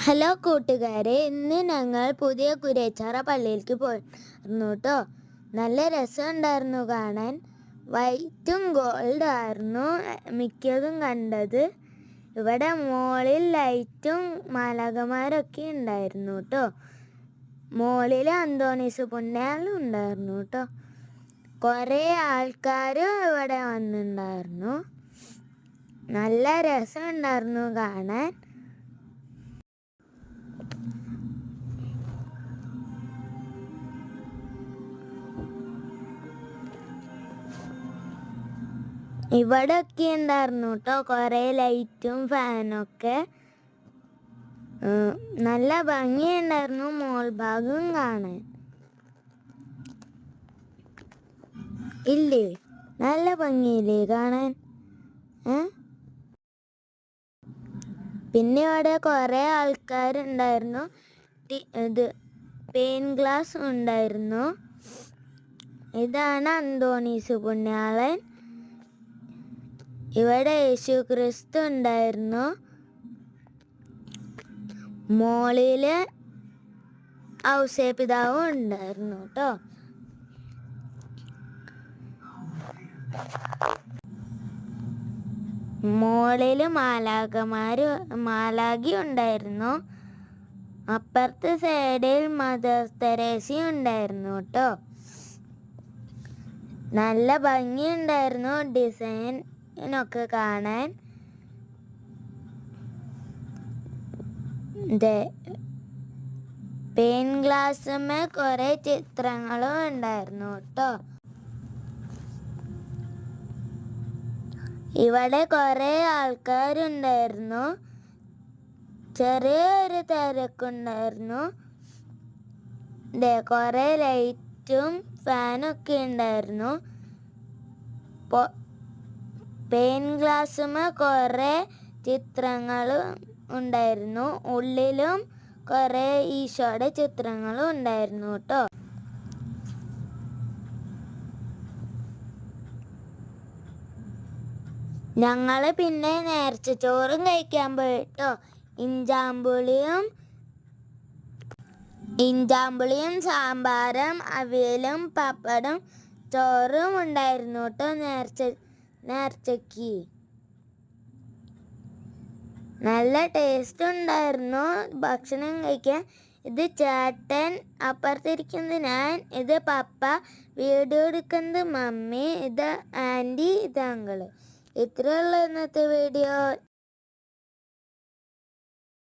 Hello കൂട്ടുകാരെ, ഇന്ന് ഞങ്ങൾ പുതിയ കുരേച്ചാറ പള്ളിയിലേക്ക് പോയിരുന്നു കേട്ടോ. നല്ല രസമുണ്ടായിരുന്നു കാണാൻ. വൈറ്റും ഗോൾഡ് ആയിരുന്നു മിക്കതും കണ്ടത്. ഇവിടെ മോളിൽ ലൈറ്റും മാലാഖമാരൊക്കെ ഉണ്ടായിരുന്നു കേട്ടോ. മോളിൽ അന്തോണീസ് പുണ്യാളും ഉണ്ടായിരുന്നു കേട്ടോ. കുറേ ആൾക്കാരും ഇവിടെ വന്നിട്ടുണ്ടായിരുന്നു. നല്ല രസമുണ്ടായിരുന്നു കാണാൻ. ഇവിടെയൊക്കെ ഉണ്ടായിരുന്നു കേട്ടോ കുറേ ലൈറ്റും ഫാനൊക്കെ. നല്ല ഭംഗിയുണ്ടായിരുന്നു മോൾ ഭാഗം കാണാൻ. ഇല്ലേ, നല്ല ഭംഗിയില്ലേ കാണാൻ? പിന്നെ ഇവിടെ കുറേ ആൾക്കാരുണ്ടായിരുന്നു. ഇത് പെയിൻ ഗ്ലാസ് ഉണ്ടായിരുന്നു. ഇതാണ് അന്തോണീസ് പുണ്യാളൻ. ഇവിടെ യേശു ക്രിസ്തു ഉണ്ടായിരുന്നു. മോളില് ഔസേപിതാവും ഉണ്ടായിരുന്നു കേട്ടോ. മോളില് മാലാഖി ഉണ്ടായിരുന്നു. അപ്പുറത്തെ സൈഡിൽ മദർ തെരേസയും ഉണ്ടായിരുന്നു കേട്ടോ. നല്ല ഭംഗിയുണ്ടായിരുന്നു ഡിസൈനൊക്കെ കാണാൻ. പെയിൻ ഗ്ലാസ്സുമേ കുറെ ചിത്രങ്ങളും ഉണ്ടായിരുന്നു കേട്ടോ. ഇവിടെ കുറെ ആൾക്കാരുണ്ടായിരുന്നു. ചെറിയൊരു തിരക്കുണ്ടായിരുന്നു. കുറെ ലൈറ്റും ഫാനൊക്കെ ഉണ്ടായിരുന്നു. പെയിൻ ഗ്ലാസ്സുമേ കുറെ ചിത്രങ്ങളും ഉണ്ടായിരുന്നു. ഉള്ളിലും കുറെ ഈശോയുടെ ചിത്രങ്ങളും ഉണ്ടായിരുന്നു കേട്ടോ. ഞങ്ങള് പിന്നെ നേർച്ച ചോറും കഴിക്കാൻ പോയിട്ടോ. ഇഞ്ചാമ്പുളിയും സാമ്പാറും അവിയലും പപ്പടും ചോറും ഉണ്ടായിരുന്നു കേട്ടോ നേർച്ചയ്ക്ക്. നല്ല ടേസ്റ്റ് ഉണ്ടായിരുന്നു ഭക്ഷണം കഴിക്കാൻ. ഇത് ചേട്ടൻ, അപ്പുറത്തിരിക്കുന്നത് ഞാൻ, ഇത് പപ്പ, വീഡിയോ എടുക്കുന്നത് മമ്മി, ഇത് ആൻറ്റി, ഇത് അങ്കിള്. ഇത്രയുള്ള ഇന്നത്തെ വീഡിയോ.